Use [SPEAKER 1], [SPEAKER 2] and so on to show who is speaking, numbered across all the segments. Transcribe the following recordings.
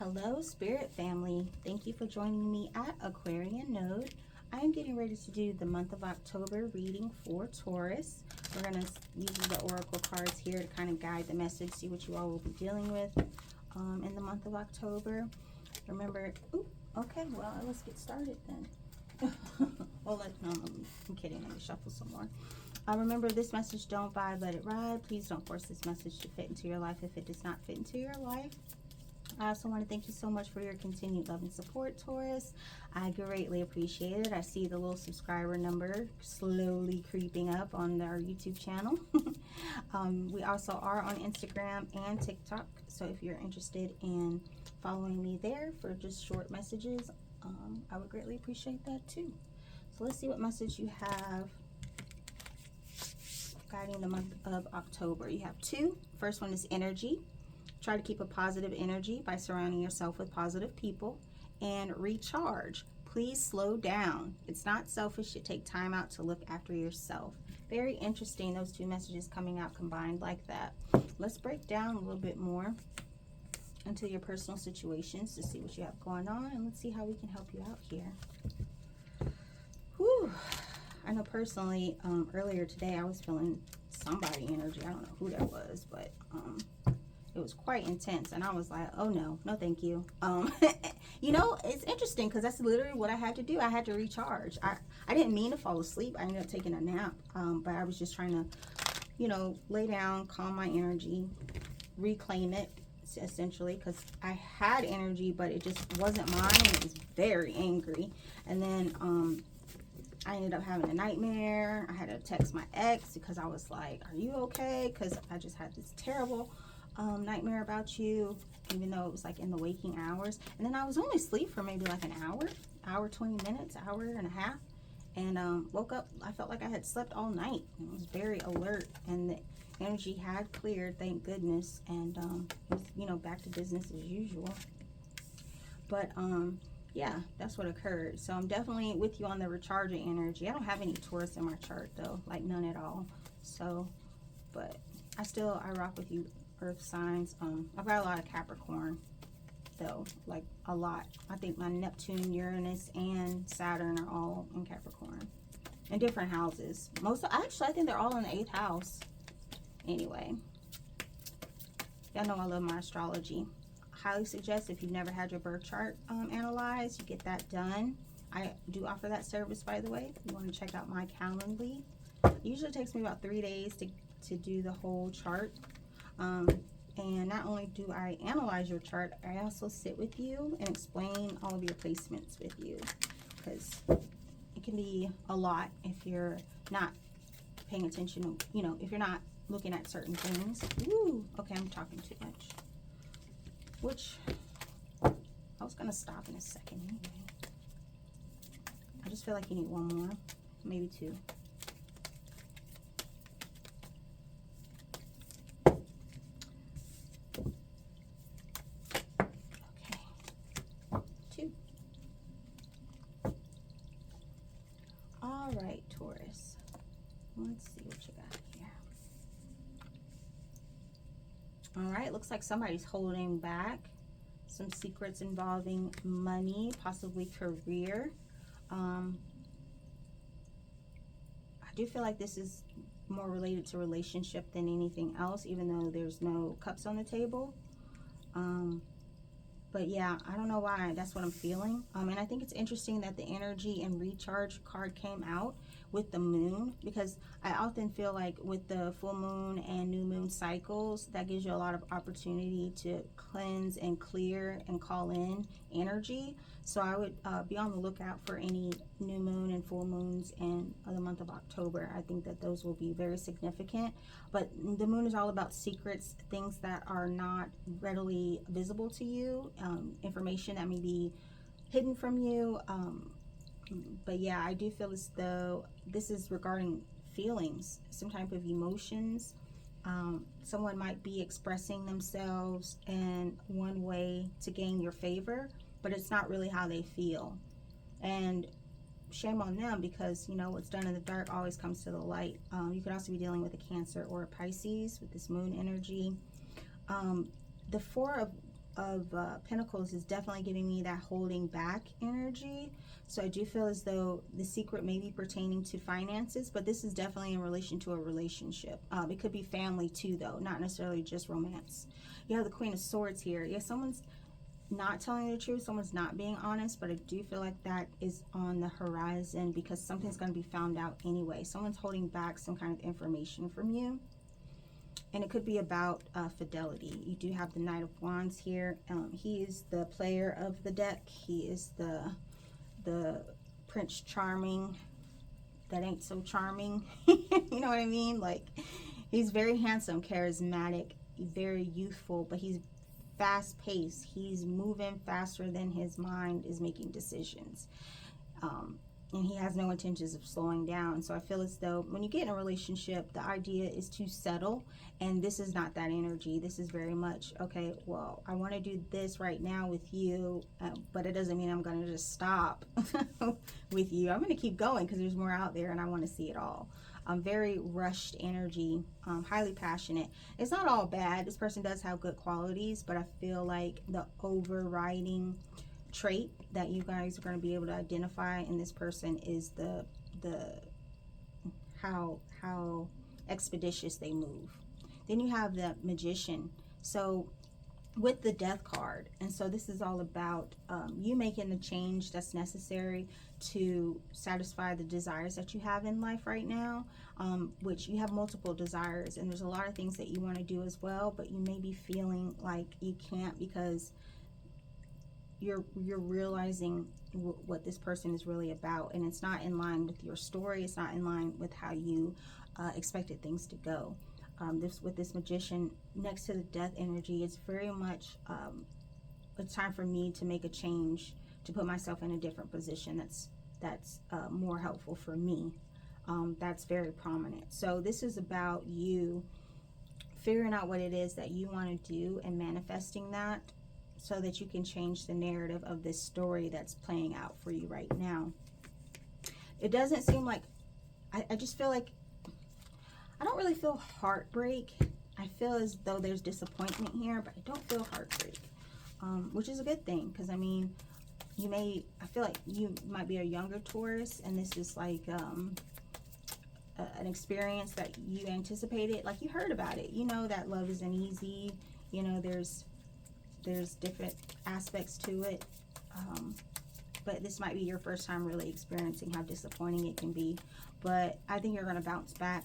[SPEAKER 1] Hello, Spirit family. Thank you for joining me at Aquarian Node. I am getting ready to do the month of October reading for Taurus. We're going to use the oracle cards here to kind of guide the message, see what you all will be dealing with in the month of October. Remember, okay, well, let's get started then. Well, no, I'm kidding. Let me shuffle some more. Remember, this message, don't buy, let it ride. Please don't force this message to fit into your life if it does not fit into your life. I also want to thank you so much for your continued love and support, Taurus. I greatly appreciate it. I see the little subscriber number slowly creeping up on our YouTube channel. We also are on Instagram and TikTok, so if you're interested in following me there for just short messages, I would greatly appreciate that too. So let's see what message you have guiding the month of October. You have two. First one is energy. Try to keep a positive energy by surrounding yourself with positive people. And recharge. Please slow down. It's not selfish to take time out to look after yourself. Very interesting, those two messages coming out combined like that. Let's break down a little bit more into your personal situations to see what you have going on. And let's see how we can help you out here. Whew. I know personally, earlier today I was feeling somebody energy. I don't know who that was, but it was quite intense, and I was like, oh no thank you. You know, it's interesting because that's literally what I had to do. I had to recharge. I didn't mean to fall asleep. I ended up taking a nap, but I was just trying to, you know, lay down, calm my energy, reclaim it essentially, because I had energy but it just wasn't mine. It was very angry, and then I ended up having a nightmare. I had to text my ex because I was like, are you okay? Because I just had this terrible nightmare about you, even though it was like in the waking hours. And then I was only asleep for maybe like an hour 20 minutes, hour and a half, and woke up. I felt like I had slept all night. I was very alert, and the energy had cleared, thank goodness, and it was, you know, back to business as usual. But yeah, that's what occurred. So I'm definitely with you on the recharging energy. I don't have any Taurus in my chart though, like none at all. So, but I rock with you earth signs. I've got a lot of Capricorn though, like a lot. I think my Neptune, Uranus, and Saturn are all in Capricorn in different houses. Actually, I think they're all in the 8th house. Anyway, y'all know I love my astrology. Highly suggest, if you've never had your birth chart analyzed, you get that done. I do offer that service, by the way. If you want to check out my Calendly, it usually takes me about 3 days to do the whole chart. And not only do I analyze your chart, I also sit with you and explain all of your placements with you, because it can be a lot if you're not paying attention, you know, if you're not looking at certain things. Ooh, okay, I'm talking too much. Which, I was going to stop in a second anyway. I just feel like you need one more, maybe two. Okay, two. All right, Taurus. Let's see what you got here. All right, looks like somebody's holding back some secrets involving money, possibly career. I do feel like this is more related to relationship than anything else, even though there's no cups on the table. But yeah, I don't know why. That's what I'm feeling. And I think it's interesting that the energy and recharge card came out with the moon, because I often feel like with the full moon and new moon cycles, that gives you a lot of opportunity to cleanse and clear and call in energy. So I would be on the lookout for any new moon and full moons in the month of October. I think that those will be very significant. But the moon is all about secrets, things that are not readily visible to you, information that may be hidden from you. But yeah, I do feel as though this is regarding feelings, some type of emotions. Someone might be expressing themselves in one way to gain your favor, but it's not really how they feel. And shame on them, because, you know, what's done in the dark always comes to the light. You could also be dealing with a Cancer or a Pisces with this moon energy. The Four of Pentacles is definitely giving me that holding back energy. So I do feel as though the secret may be pertaining to finances, but this is definitely in relation to a relationship. It could be family too, though, not necessarily just romance. You have the Queen of Swords here. Yeah, someone's not telling you the truth, someone's not being honest, but I do feel like that is on the horizon because something's going to be found out anyway. Someone's holding back some kind of information from you. And it could be about fidelity. You do have the Knight of Wands here. He is the player of the deck. He is the Prince Charming that ain't so charming. You know what I mean? Like, he's very handsome, charismatic, very youthful, but he's fast-paced. He's moving faster than his mind is making decisions. And he has no intentions of slowing down. So I feel as though when you get in a relationship, the idea is to settle, and this is not that energy. This is very much, okay, well, I want to do this right now with you, but it doesn't mean I'm going to just stop with you. I'm going to keep going because there's more out there and I want to see it all. Very rushed energy, highly passionate. It's not all bad. This person does have good qualities, but I feel like the overriding trait that you guys are going to be able to identify in this person is the how expeditious they move. Then you have the Magician. So with the Death card, and so this is all about you making the change that's necessary to satisfy the desires that you have in life right now, which you have multiple desires, and there's a lot of things that you want to do as well, but you may be feeling like you can't because you're realizing what this person is really about, and it's not in line with your story. It's not in line with how you expected things to go. With this Magician next to the Death energy, it's very much it's time for me to make a change, to put myself in a different position that's more helpful for me. That's very prominent. So this is about you figuring out what it is that you want to do and manifesting that, so that you can change the narrative of this story that's playing out for you right now. It doesn't seem like, I just feel like, I don't really feel heartbreak. I feel as though there's disappointment here, but I don't feel heartbreak, which is a good thing, because I mean, I feel like you might be a younger Taurus, and this is like an experience that you anticipated, like you heard about it. You know that love isn't easy. You know, there's different aspects to it, but this might be your first time really experiencing how disappointing it can be. But I think you're going to bounce back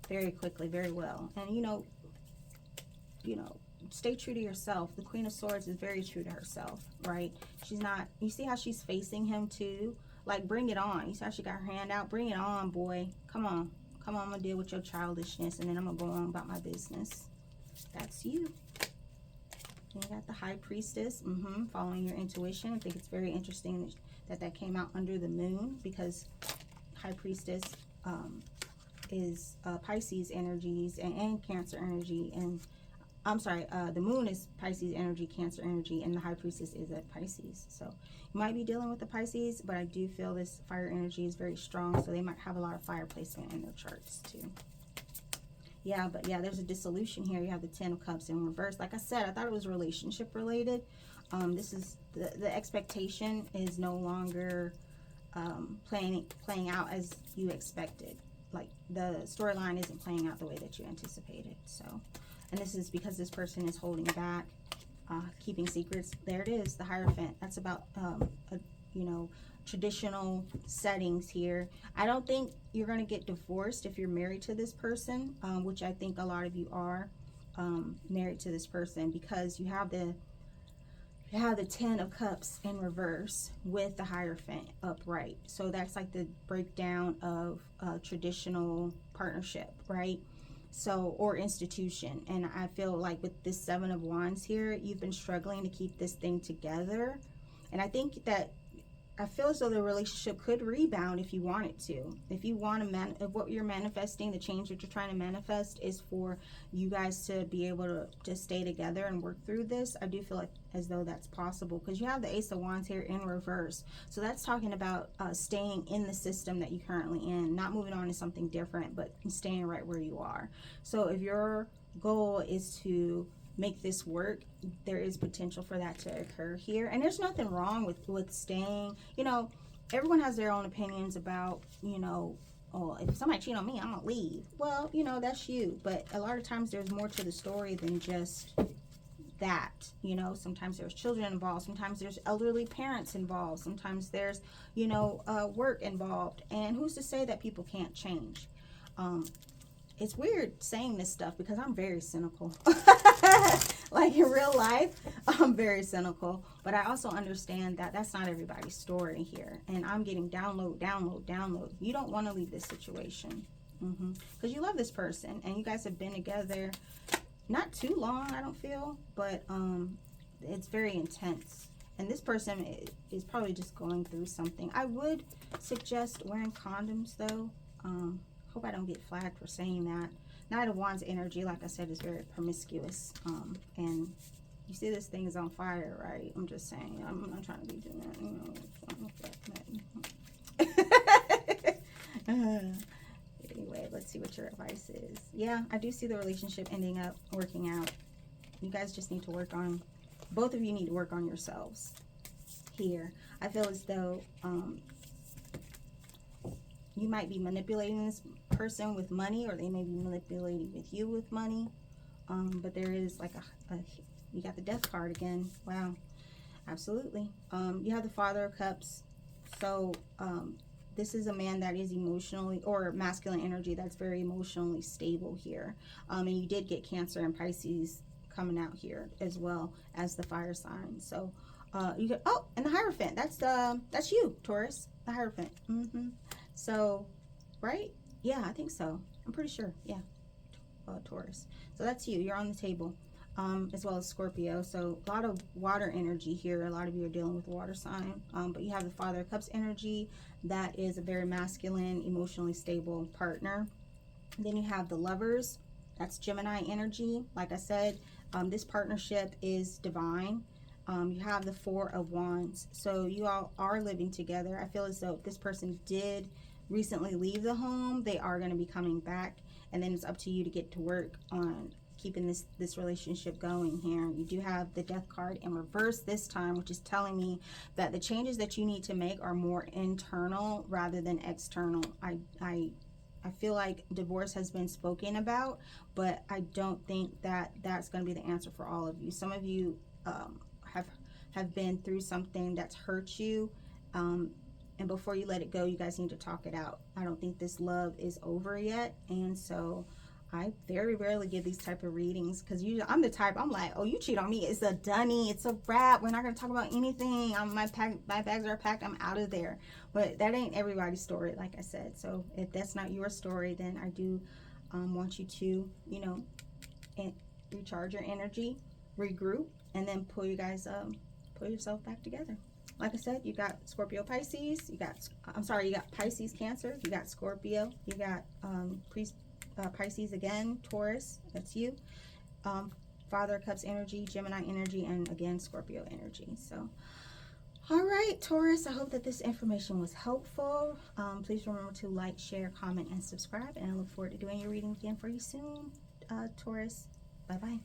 [SPEAKER 1] very quickly, very well. And you know, stay true to yourself. The Queen of Swords is very true to herself, right? She's not, you see how she's facing him too? Like, bring it on. You see how she got her hand out? Bring it on, boy. Come on, I'm gonna deal with your childishness, and then I'm gonna go on about my business. That's you. You got the High Priestess, following your intuition. I think it's very interesting that came out under the moon, because High Priestess is Pisces energies and Cancer energy, and I'm sorry, the moon is Pisces energy, Cancer energy, and the High Priestess is at Pisces. So you might be dealing with the Pisces, but I do feel this fire energy is very strong, so they might have a lot of fire placement in their charts too. Yeah, but yeah, there's a dissolution here. You have the Ten of Cups in reverse. Like I said, I thought it was relationship related. This is the expectation is no longer playing out as you expected. Like, the storyline isn't playing out the way that you anticipated. So, and this is because this person is holding back, keeping secrets. There it is, the Hierophant. That's about traditional settings here. I don't think you're going to get divorced if you're married to this person, which I think a lot of you are married to this person, because you have the Ten of Cups in reverse with the Hierophant upright. So that's like the breakdown of traditional partnership, right? So, or institution. And I feel like with this Seven of Wands here, you've been struggling to keep this thing together. And I think that I feel as though the relationship could rebound if you want it to. If you want to, what you're manifesting, the change that you're trying to manifest is for you guys to be able to stay together and work through this. I do feel like as though that's possible, because you have the Ace of Wands here in reverse. So that's talking about staying in the system that you're currently in, not moving on to something different, but staying right where you are. So if your goal is to make this work, there is potential for that to occur here. And there's nothing wrong with staying. You know, everyone has their own opinions about, you know, oh, if somebody cheat on me, I'm gonna leave. Well, you know, that's you. But a lot of times there's more to the story than just that. You know, sometimes there's children involved, sometimes there's elderly parents involved, sometimes there's, you know, work involved. And who's to say that people can't change? It's weird saying this stuff because I'm very cynical. Like in real life, I'm very cynical. But I also understand that that's not everybody's story here. And I'm getting download. You don't want to leave this situation. Because you love this person. And you guys have been together not too long, I don't feel. But it's very intense. And this person is probably just going through something. I would suggest wearing condoms, though. Hope I don't get flagged for saying that. Knight of Wands energy, like I said, is very promiscuous. And you see this thing is on fire, right? I'm just saying. I'm not trying to be doing that. You know. Anyway, let's see what your advice is. Yeah, I do see the relationship ending up working out. You guys just need to work on, both of you need to work on yourselves here. I feel as though you might be manipulating this person with money, or they may be manipulating with you with money. But there is like you got the Death card again. Wow, absolutely. You have the Father of Cups. So this is a man that is emotionally, or masculine energy that's very emotionally stable here. And you did get Cancer and Pisces coming out here as well as the fire sign. So you get, oh, and the Hierophant. That's you, Taurus. The Hierophant. So, right? Yeah, I think so. I'm pretty sure. Yeah. Taurus. So that's you. You're on the table. As well as Scorpio. So a lot of water energy here. A lot of you are dealing with water sign. But you have the Father of Cups energy. That is a very masculine, emotionally stable partner. Then you have the Lovers. That's Gemini energy. Like I said, this partnership is divine. You have the Four of Wands. So you all are living together. I feel as though if this person did recently leave the home, they are going to be coming back. And then it's up to you to get to work on keeping this relationship going here. You do have the Death card in reverse this time, which is telling me that the changes that you need to make are more internal rather than external. I feel like divorce has been spoken about, but I don't think that that's going to be the answer for all of you. Some of you have been through something that's hurt you, and before you let it go, you guys need to talk it out. I don't think this love is over yet, and so I very rarely give these type of readings because I'm the type, I'm like, oh, you cheat on me, it's a dunny, it's a wrap, we're not going to talk about anything, my bags are packed, I'm out of there. But that ain't everybody's story, like I said. So if that's not your story, then I do want you to, you know, recharge your energy, regroup, and then pull yourself back together. Like I said, you got Scorpio, Pisces, you got Pisces, Cancer, you got Scorpio, you got Pisces again, Taurus, that's you, Father of Cups energy, Gemini energy, and again, Scorpio energy. So, all right, Taurus, I hope that this information was helpful. Please remember to like, share, comment, and subscribe, and I look forward to doing your reading again for you soon, Taurus. Bye-bye.